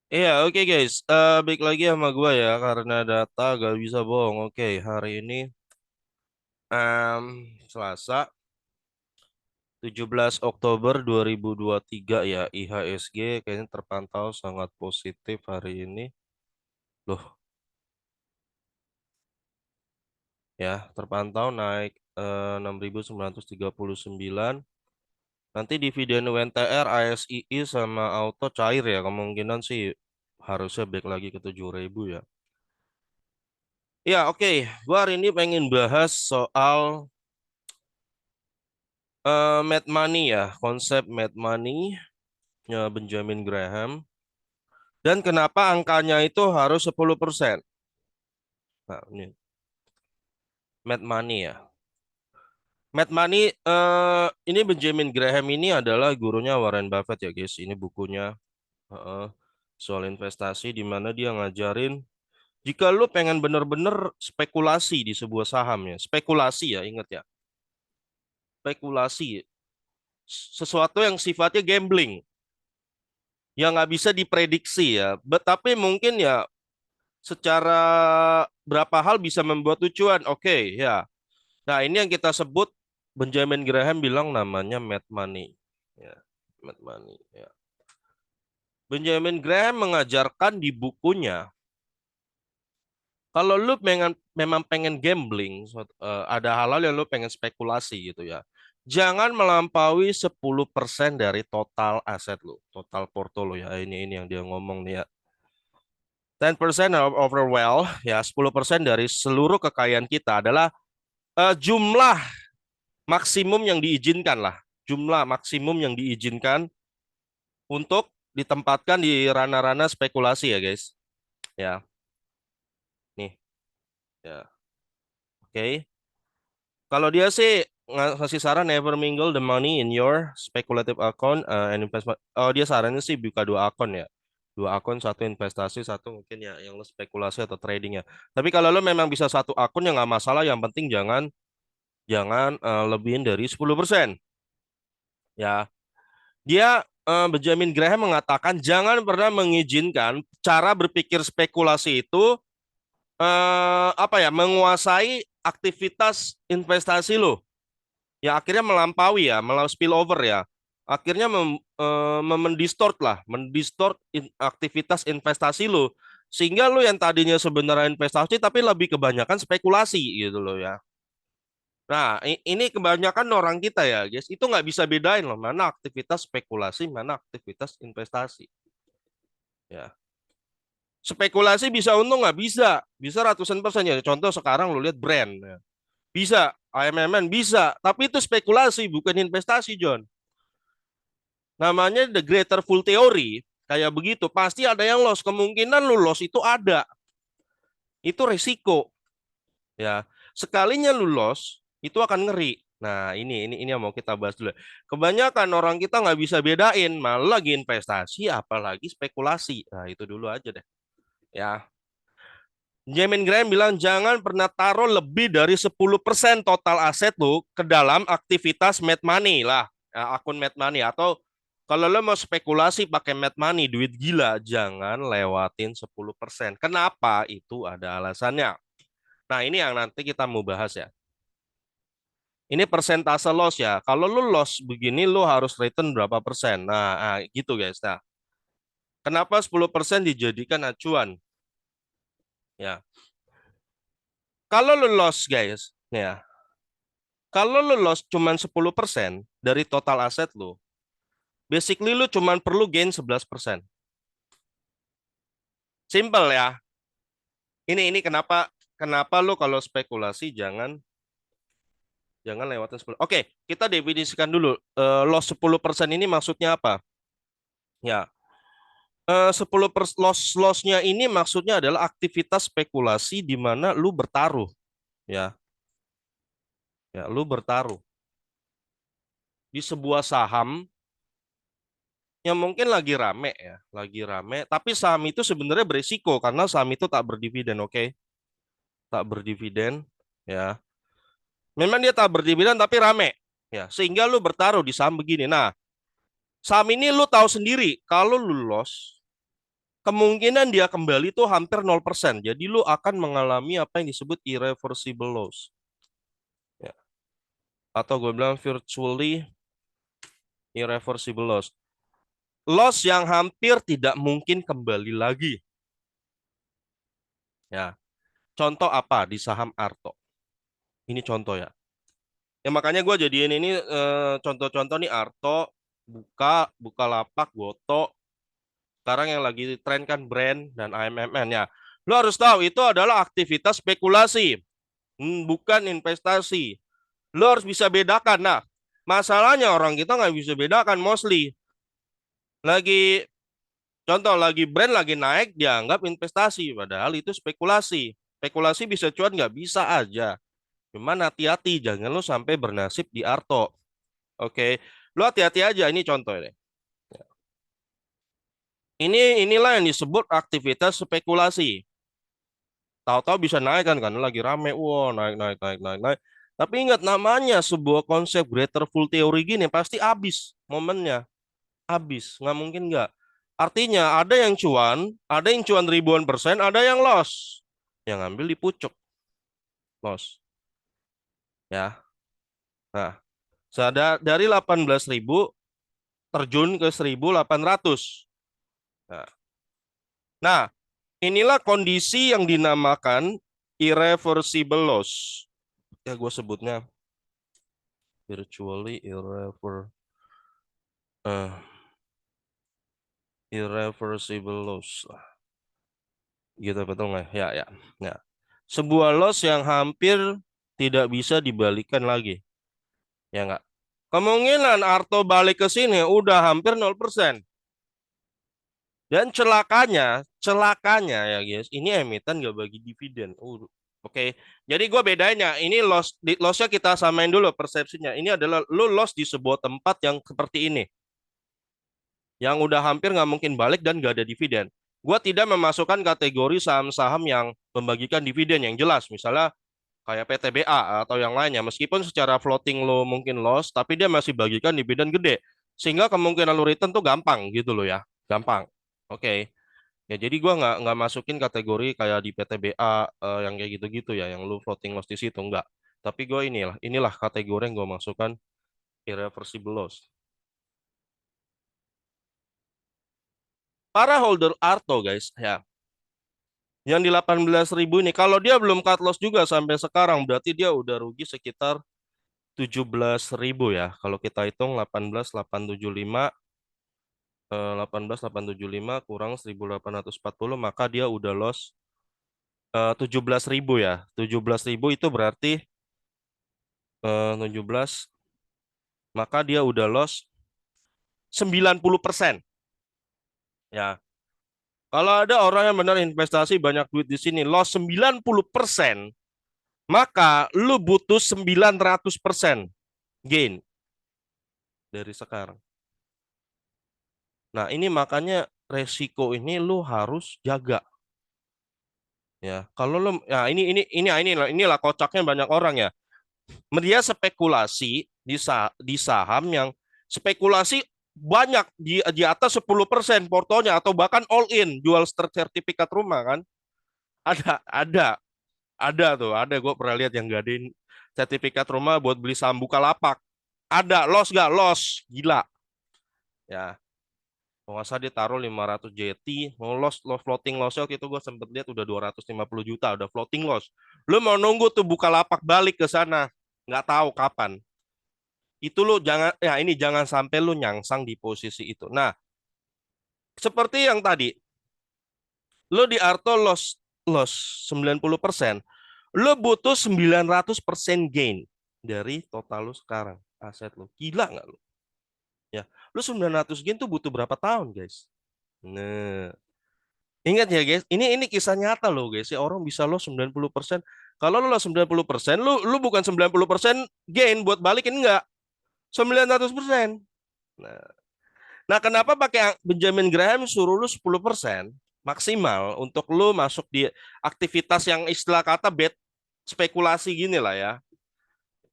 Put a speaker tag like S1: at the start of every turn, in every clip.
S1: Iya, oke guys. Baik lagi sama gua ya karena data gak bisa bohong. Oke, hari ini Selasa 17 Oktober 2023 ya. IHSG kayaknya terpantau sangat positif hari ini. Loh, ya, terpantau naik 6.939. Nanti dividen UNTR, ASII sama auto cair ya. Kemungkinan sih harusnya balik lagi ke 7.000 ya. Ya, oke. Gua hari ini pengen bahas soal mad money ya, konsep mad money nya Benjamin Graham dan kenapa angkanya itu harus 10%. Nah, ini mad money ya. Mad money ini Benjamin Graham ini adalah gurunya Warren Buffett ya, guys. Ini bukunya eh, soal investasi di mana dia ngajarin jika lu pengen bener-bener spekulasi di sebuah saham ya, spekulasi ya, ingat ya. Spekulasi sesuatu yang sifatnya gambling yang nggak bisa diprediksi ya. Tapi mungkin ya secara berapa hal bisa membuat tujuan. Oke, ya. Nah, ini yang kita sebut Benjamin Graham bilang namanya mad money. Ya, mad money. Ya. Benjamin Graham mengajarkan di bukunya, kalau lu memang pengen gambling, ada hal-hal yang lu pengen spekulasi gitu ya. Jangan melampaui 10% dari total aset lu, total portfolio ya. Ini yang dia ngomong nih ya. 10% of our wealth, ya 10% dari seluruh kekayaan kita adalah jumlah maksimum yang diizinkan lah. Jumlah maksimum yang diizinkan untuk ditempatkan di ranah-ranah spekulasi ya guys. Ya, nih. Ya, oke. Kalau dia sih ngasih saran never mingle the money in your speculative account and investment. Oh, dia sarannya sih buka dua akun ya. Dua akun, satu investasi, satu mungkin ya yang lo spekulasi atau trading ya. Tapi kalau lo memang bisa satu akun ya nggak masalah. Yang penting jangan jangan lebihin dari 10%. Ya, dia Benjamin Graham mengatakan jangan pernah mengizinkan cara berpikir spekulasi itu apa ya menguasai aktivitas investasi lo. Ya akhirnya melampaui ya, melampaui spillover ya. Akhirnya mendistort lah, aktivitas investasi lo. Sehingga lo yang tadinya sebenarnya investasi tapi lebih kebanyakan spekulasi gitu loh ya. Nah, ini kebanyakan orang kita ya, guys, itu nggak bisa bedain loh, mana aktivitas spekulasi, mana aktivitas investasi. Ya, spekulasi bisa untung nggak bisa, bisa ratusan persen ya. Contoh sekarang lo lihat brand, ya. Bisa, AMMN bisa, tapi itu spekulasi bukan investasi, John. Namanya the greater fool theory, kayak begitu. Pasti ada yang loss, kemungkinan lu loss itu ada, itu resiko. Ya, sekalinya lu loss, itu akan ngeri. Nah, ini yang mau kita bahas dulu. Kebanyakan orang kita nggak bisa bedain, malah lagi investasi, apalagi spekulasi. Nah, itu dulu aja deh. Ya, Jamin Graham bilang jangan pernah taruh lebih dari 10% total aset lu ke dalam aktivitas mad money lah, ya, akun mad money atau kalau lo mau spekulasi pakai mad money, duit gila, jangan lewatin 10%. Kenapa? Itu ada alasannya. Nah, ini yang nanti kita mau bahas ya. Ini persentase loss ya. Kalau lu loss begini, lu harus return berapa persen. Nah, gitu guys. Nah, kenapa 10% dijadikan acuan? Ya, kalau lu loss guys, ya, kalau lu loss cuma 10% dari total aset lu, basically lu cuma perlu gain 11%. Simple ya. Ini kenapa kenapa lu kalau spekulasi jangan lewatin 10. Oke, kita definisikan dulu loss 10% ini maksudnya apa? Ya, 10% lossnya ini maksudnya adalah aktivitas spekulasi di mana lu bertaruh, ya, ya, lu bertaruh di sebuah saham yang mungkin lagi rame ya, lagi rame. Tapi saham itu sebenarnya berisiko karena saham itu tak berdividen, oke? Tak berdividen, ya. Memang dia tak berdividen tapi rame, ya. Sehingga lu bertaruh di saham begini. Nah, saham ini lu tahu sendiri kalau lu loss, kemungkinan dia kembali tuh hampir 0%. Jadi lu akan mengalami apa yang disebut irreversible loss. Ya. Atau gue bilang virtually irreversible loss. Loss yang hampir tidak mungkin kembali lagi. Ya. Contoh apa di saham Arto? Ini contoh ya. Ya makanya gue jadiin ini contoh-contoh nih Arto, Bukalapak, Goto. Sekarang yang lagi tren kan brand dan AMMN ya. Lo harus tahu itu adalah aktivitas spekulasi, bukan investasi. Lo harus bisa bedakan. Nah, masalahnya orang kita nggak bisa bedakan mostly. Lagi contoh lagi brand lagi naik dianggap investasi, padahal itu spekulasi. Spekulasi bisa cuan nggak bisa aja. Cuman hati-hati, jangan lo sampai bernasib di Arto. Oke, lo hati-hati aja. Ini contoh ini. Inilah yang disebut aktivitas spekulasi. Tahu-tahu bisa naik kan karena lagi rame, wow naik naik naik naik naik. Tapi ingat namanya sebuah konsep greater full theory gini pasti habis momennya, habis nggak mungkin nggak. Artinya ada yang cuan ribuan persen, ada yang loss, yang ambil di pucuk loss, ya. Nah, dari 18.000 terjun ke 1.800. Nah, nah, inilah kondisi yang dinamakan irreversible loss. Ya gue sebutnya virtually uh, irreversible loss. Gitu betul nggak? Ya, ya. Ya. Sebuah loss yang hampir tidak bisa dibalikan lagi. Ya nggak? Kemungkinan Arto balik ke sini udah hampir 0%. Dan celakanya ya guys, ini emiten nggak bagi dividen. Oke. Jadi gue bedanya, ini lossnya kita samain dulu persepsinya. Ini adalah lu loss di sebuah tempat yang seperti ini, yang udah hampir nggak mungkin balik dan nggak ada dividen. Gua tidak memasukkan kategori saham-saham yang membagikan dividen yang jelas, misalnya kayak PTBA atau yang lainnya. Meskipun secara floating lo mungkin loss, tapi dia masih bagikan dividen gede, sehingga kemungkinan lo return tuh gampang gitu loh ya, gampang. Oke. Ya jadi gua nggak masukin kategori kayak di PTBA yang kayak gitu-gitu ya, yang lo floating loss di situ nggak. Tapi gue inilah kategori yang gue masukkan irreversible loss. Para holder Arto guys, ya. Yang di 18.000 ini, kalau dia belum cut loss juga sampai sekarang, berarti dia udah rugi sekitar 17.000 ya. Kalau kita hitung 18.875, 18.875 kurang 1.840, maka dia udah loss 17.000 ya. 17.000 itu berarti 17, maka dia udah loss 90%. Ya. Kalau ada orang yang benar investasi banyak duit di sini, loss 90%, maka lu butuh 900% gain dari sekarang. Nah, ini makanya resiko ini lu harus jaga. Ya, kalau lu ya inilah kocaknya banyak orang ya. Dia spekulasi di saham yang spekulasi banyak di atas 10% portonya atau bahkan all in jual sertifikat rumah kan. Ada ada gue pernah lihat yang gadain sertifikat rumah buat beli saham Bukalapak. Ada loss gak? Loss. Gila. Ya, kalau nggak salah dia taruh 500 JT, mau loss floating loss waktu itu gue sempet lihat udah 250 juta, udah floating loss. Lu mau nunggu tuh Bukalapak balik ke sana, nggak tahu kapan. Itu lu jangan, ya ini jangan sampai lu nyangsang di posisi itu. Nah, seperti yang tadi, lu di Arto loss 90%, lu butuh 900% gain dari total lu sekarang, aset lu. Gila nggak lu? Ya, lu 900 gain tuh butuh berapa tahun, guys? Nah, ingat ya guys, ini kisah nyata loh guys. Ya orang bisa lo 90%. Kalau lo 90%, lu bukan 90% gain buat balikin enggak. 900%. Nah, nah kenapa pakai Benjamin Graham suruh lu 10% maksimal untuk lu masuk di aktivitas yang istilah kata bet spekulasi gini lah ya.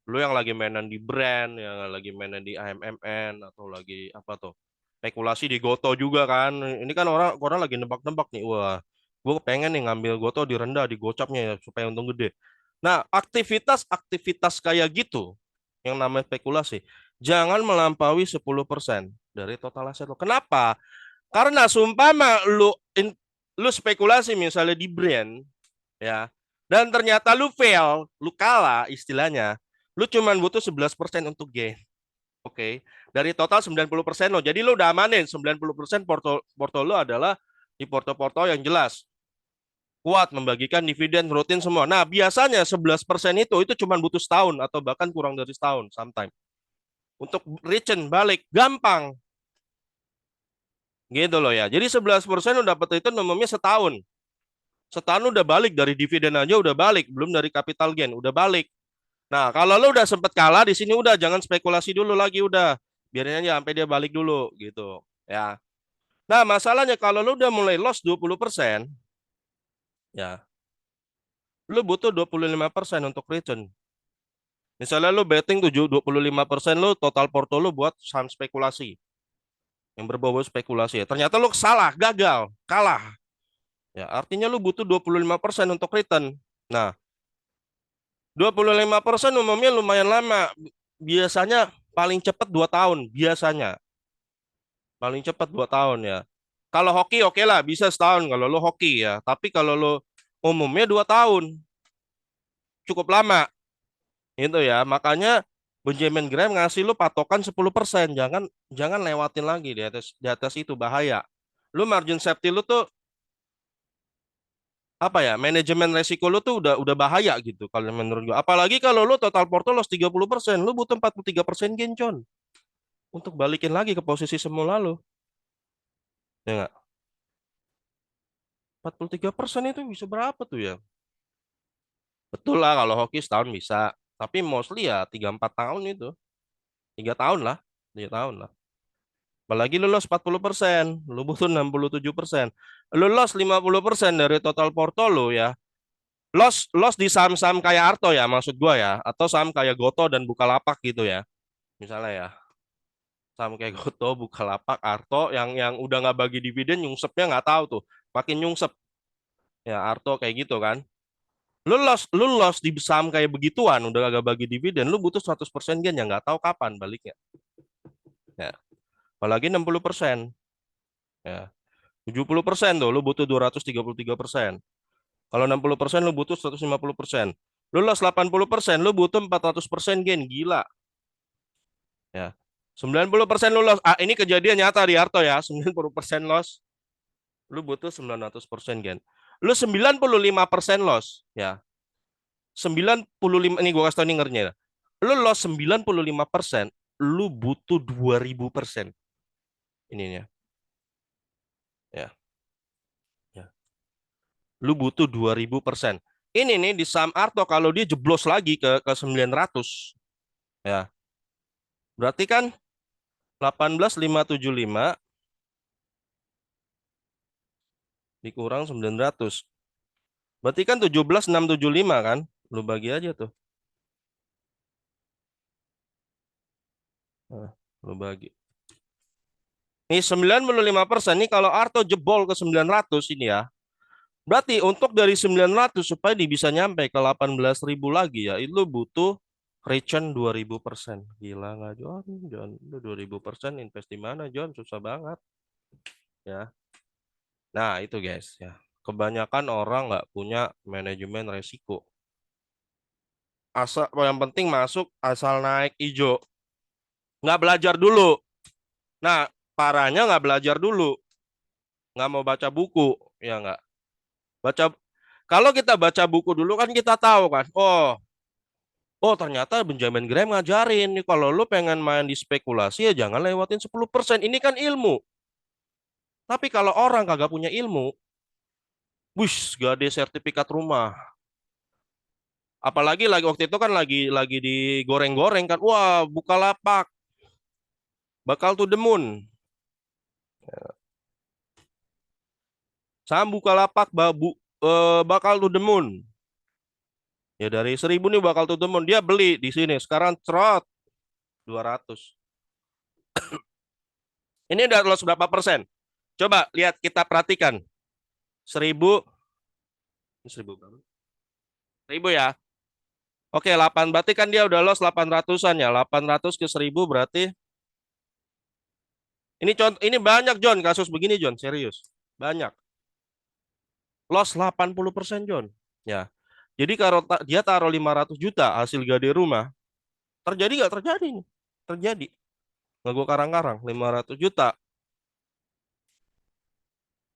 S1: Lu yang lagi mainan di brand, yang lagi mainan di AMMN atau lagi apa tuh? Spekulasi di Goto juga kan. Ini kan orang orang lagi nebak-nebak nih. Wah, gue pengen nih ngambil Goto di rendah, di gocapnya ya supaya untung gede. Nah, aktivitas-aktivitas kayak gitu yang namanya spekulasi, jangan melampaui 10% dari total aset lo. Kenapa? Karena sumpama lu spekulasi misalnya di brand ya, dan ternyata lu fail, lu kalah istilahnya, lu cuman butuh 11% untuk gain. Oke, dari total 90% lo. Jadi lo udah amanin 90% porto lo adalah di porto-porto yang jelas. Kuat membagikan dividen rutin semua. Nah, biasanya 11% itu cuma butuh setahun atau bahkan kurang dari setahun sometimes. Untuk return balik gampang. Gitu loh ya. Jadi 11% lo dapat return umumnya setahun. Setahun udah balik dari dividen aja udah balik, belum dari capital gain, udah balik. Nah, kalau lo udah sempet kalah di sini udah jangan spekulasi dulu lagi udah. Biarin aja sampai dia balik dulu gitu. Ya. Nah, masalahnya kalau lu udah mulai loss 20%, ya, lu butuh 25% untuk return. Misalnya lu betting 25% lu total porto lu buat saham spekulasi yang berbau spekulasi. Ya. Ternyata lu salah, gagal, kalah. Ya, artinya lu butuh 25% untuk return. Nah, 25% umumnya lumayan lama. Biasanya paling cepat 2 tahun, biasanya. Paling cepat 2 tahun ya. Kalau hoki oke lah bisa setahun kalau lo hoki ya. Tapi kalau lo umumnya 2 tahun cukup lama itu ya. Makanya Benjamin Graham ngasih lu patokan 10%. Jangan jangan lewatin lagi di atas itu bahaya. Lu margin safety lu tuh apa ya? Manajemen resiko lu tuh udah bahaya gitu kalau menurut gua. Apalagi kalau lu total portfolio loss 30%, lu butuh 43% gain, John. Untuk balikin lagi ke posisi semula lu. Ya nggak? 43% itu bisa berapa tuh ya? Betul lah kalau hoki setahun bisa. Tapi mostly ya 3-4 tahun itu. 3 tahun lah. 3 tahun lah. Apalagi lu loss 40%. Lu butuh 67%. Lu loss 50% dari total porto lu ya. Loss di saham-saham kayak Arto ya maksud gua ya. Atau saham kayak Goto dan Bukalapak gitu ya. Misalnya ya. Saham kayak Goto, Bukalapak, Arto yang udah nggak bagi dividen nyungsepnya nggak tahu tuh. Makin nyungsep. Ya Arto kayak gitu kan. Lu loss di saham kayak begituan udah gak bagi dividen lu butuh 100% gain yang nggak tahu kapan baliknya ya apalagi 60% ya 70% tuh lu butuh 233%. Kalau 60% lu butuh 150%. Lu loss 80% lu butuh 400% gain gila ya 90% lu loss ini kejadian nyata di Arto ya 90% loss lu butuh 900% gain lu 95% loss ya 95 ini gue kasih tau nih ngernya. Lu loss 95%, lu butuh 2000%. Ininya. Ya, ya. Lu butuh 2000%. Ini nih di saham Arto kalau dia jeblos lagi ke 900 ya. Berarti kan 18.575 dikurang 900. Berarti kan 17.675 kan? Lu bagi aja tuh. Nah, lu bagi. Ini 95% nih kalau Arto jebol ke 900 ini ya. Berarti untuk dari 900 supaya dia bisa nyampe ke 18.000 lagi ya, itu butuh return 2000%. Gila nggak John? John, lu 2000% invest di mana John? Susah banget ya. Nah itu guys ya. Kebanyakan orang nggak punya manajemen resiko. Asal yang penting masuk asal naik hijau. Nggak belajar dulu. Nah parahnya nggak belajar dulu. Nggak mau baca buku. Ya nggak. Baca kalau kita baca buku dulu kan kita tahu kan. Oh, ternyata Benjamin Graham ngajarin nih kalau lu pengen main di spekulasi ya jangan lewatin 10%. Ini kan ilmu. Tapi kalau orang kagak punya ilmu, wush, gak ada sertifikat rumah. Apalagi lagi waktu itu kan lagi digoreng-goreng kan. Wah, Bukalapak bakal to the moon. Saham Bukalapak bakal to the moon. Ya dari 1.000 nih bakal to the moon. Dia beli di sini. Sekarang cerot 200. Ini udah loss berapa persen? Coba lihat, kita perhatikan. 1000, 1000 berapa? 1000 ya. Oke, 8 berarti kan dia udah loss 800-an ya. 800 ke 1000 berarti ini contoh, ini banyak John kasus begini John, serius. Banyak. Loss 80% John. Ya. Jadi kalau dia taruh 500 juta hasil gade rumah, terjadi nggak terjadi nih? Terjadi. Nggak gue karang-karang, 500 juta.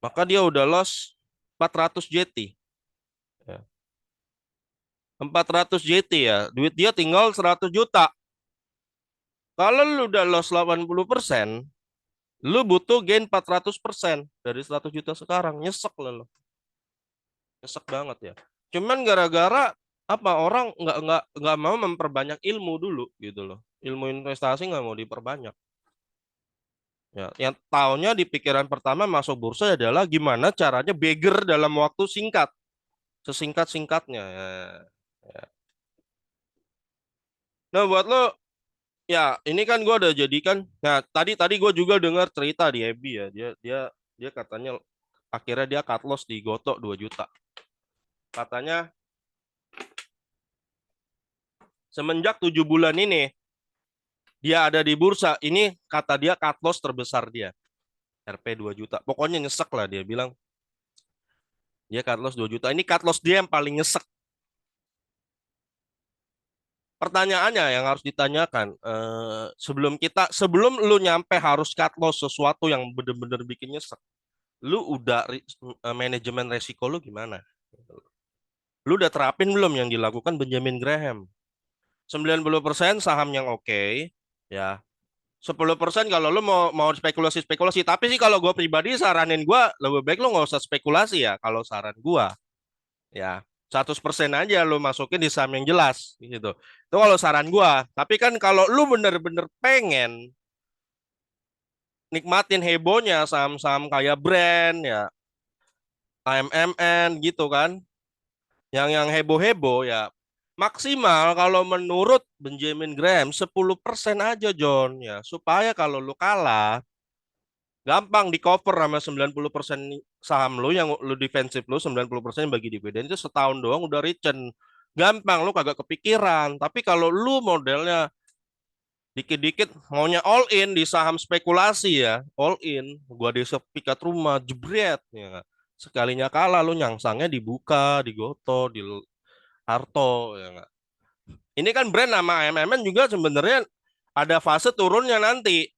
S1: Maka dia udah loss 400 JT. Ya. 400 JT ya. Duit dia tinggal 100 juta. Kalau lu udah loss 80%, lu butuh gain 400% dari 100 juta sekarang. Nyesek lah lo. Nyesek banget ya. Cuman gara-gara apa, orang nggak mau memperbanyak ilmu dulu gitu loh. Ilmu investasi nggak mau diperbanyak. Ya, yang taunya di pikiran pertama masuk bursa adalah gimana caranya beggar dalam waktu singkat, sesingkat-singkatnya. Ya. Ya. Nah, buat lo, ya ini kan gue udah jadikan. Nah, tadi tadi gue juga dengar cerita di Ebi ya. Dia katanya akhirnya dia cut loss di Goto 2 juta. Katanya semenjak 7 bulan ini dia ada di bursa, ini kata dia cut loss terbesar dia. RP 2 juta. Pokoknya nyesek lah, dia bilang dia cut loss 2 juta. Ini cut loss dia yang paling nyesek. Pertanyaannya yang harus ditanyakan, sebelum lu nyampe harus cut loss sesuatu yang bener-bener bikin nyesek, lu udah manajemen resiko lu gimana? Lu udah terapin belum yang dilakukan Benjamin Graham? 90% saham yang oke, ya. 10% kalau lu mau mau spekulasi-spekulasi. Tapi sih kalau gue pribadi saranin gue lebih baik lu nggak usah spekulasi ya. Kalau saran gue, ya 100% aja lu masukin di saham yang jelas gitu. Itu kalau saran gue. Tapi kan kalau lu bener-bener pengen nikmatin hebohnya saham-saham kayak brand ya, AMMN gitu kan, yang heboh-heboh ya, maksimal kalau menurut Benjamin Graham 10% aja John ya, supaya kalau lu kalah gampang di cover sama 90% saham lu yang lu defensif, lu 90% bagi dividen itu setahun doang udah return. Gampang, lu kagak kepikiran. Tapi kalau lu modelnya dikit-dikit maunya all in di saham spekulasi ya, all in, gua di sertifikat rumah, jebret ya. Sekalinya kalah lu nyangsangnya dibuka, digoto, di Harto ya nggak? Ini kan brand nama MMN juga sebenarnya ada fase turunnya nanti.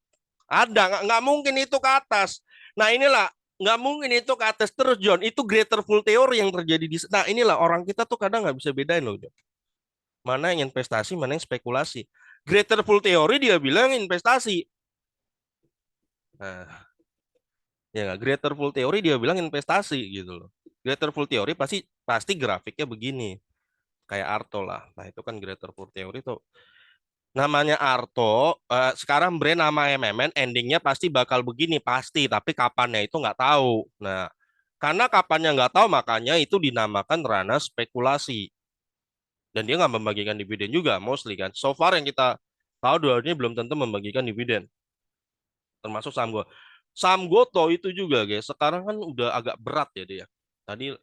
S1: Ada, nggak mungkin itu ke atas. Nah inilah, nggak mungkin itu ke atas terus John. Itu greater full theory yang terjadi di. Nah inilah orang kita tuh kadang nggak bisa bedain loh John. Mana yang investasi, mana yang spekulasi. Greater full theory dia bilang investasi. Nah, ya nggak, greater full theory dia bilang investasi gitu loh. Greater full theory pasti pasti grafiknya begini, kayak Arto lah. Nah itu kan greater full theory tuh. Namanya Arto, sekarang brand nama MMN endingnya pasti bakal begini, pasti. Tapi kapannya itu nggak tahu. Nah, karena kapannya nggak tahu, makanya itu dinamakan ranah spekulasi. Dan dia nggak membagikan dividen juga, mostly kan. So far yang kita tahu dua ini belum tentu membagikan dividen, termasuk saham Go. Saham Goto itu juga, guys. Sekarang kan udah agak berat ya dia. Tadi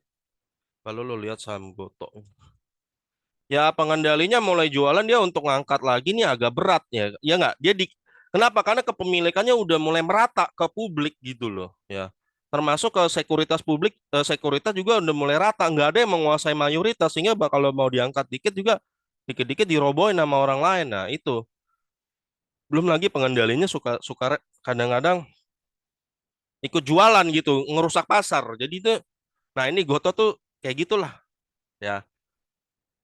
S1: kalau lo lihat saham Goto, ya pengendalinya mulai jualan dia untuk ngangkat lagi nih agak berat ya. Ya nggak? Kenapa? Karena kepemilikannya udah mulai merata ke publik gitu loh, ya. Termasuk ke sekuritas publik, sekuritas juga udah mulai rata, nggak ada yang menguasai mayoritas sehingga kalau mau diangkat dikit juga dikit-dikit dirobohin sama orang lain. Nah, itu. Belum lagi pengendalinya suka suka kadang-kadang ikut jualan gitu, ngerusak pasar. Jadi itu, nah ini Goto tuh kayak gitulah, ya.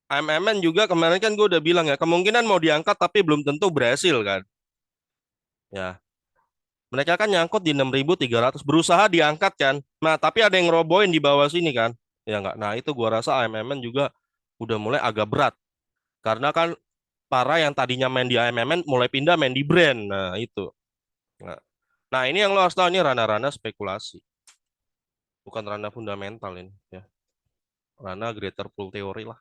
S1: AMMN juga kemarin kan gue udah bilang ya, kemungkinan mau diangkat tapi belum tentu berhasil kan. Ya, mereka kan nyangkut di 6.300, berusaha diangkat kan. Nah, tapi ada yang ngerobohin di bawah sini kan. Ya enggak. Nah, itu gua rasa AMMN juga udah mulai agak berat. Karena kan para yang tadinya main di AMMN mulai pindah main di brand. Nah, itu. Nah, nah, ini yang lo harus tahu, ini ranah-ranah spekulasi. Bukan ranah fundamental ini ya. Ranah greater pool theory lah.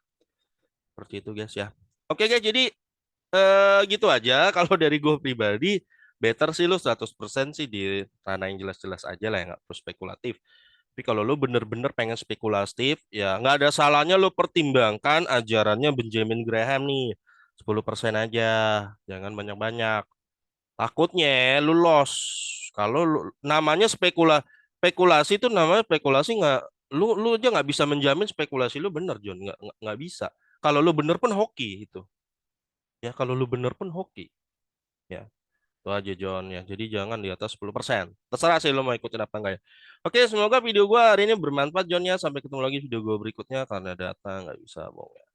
S1: Seperti itu guys ya. Oke guys, jadi gitu aja kalau dari gue pribadi. better sih lu 100% sih di tanah yang jelas-jelas aja lah, yang nggak perlu spekulatif. Tapi kalau lu bener-bener pengen spekulatif, ya nggak ada salahnya lu pertimbangkan ajarannya Benjamin Graham nih. 10% aja, jangan banyak-banyak. Takutnya lu loss. Kalau namanya spekulasi itu namanya spekulasi, nggak, lu aja nggak bisa menjamin spekulasi lu bener, John. Nggak bisa. Kalau lu bener pun hoki itu. Ya kalau lu bener pun hoki. Ya. Itu aja John ya. Jadi jangan di atas 10%. Terserah sih lo mau ikutin apa enggak ya. Oke, semoga video gua hari ini bermanfaat John ya. Sampai ketemu lagi video gua berikutnya, karena data nggak bisa bohong ya.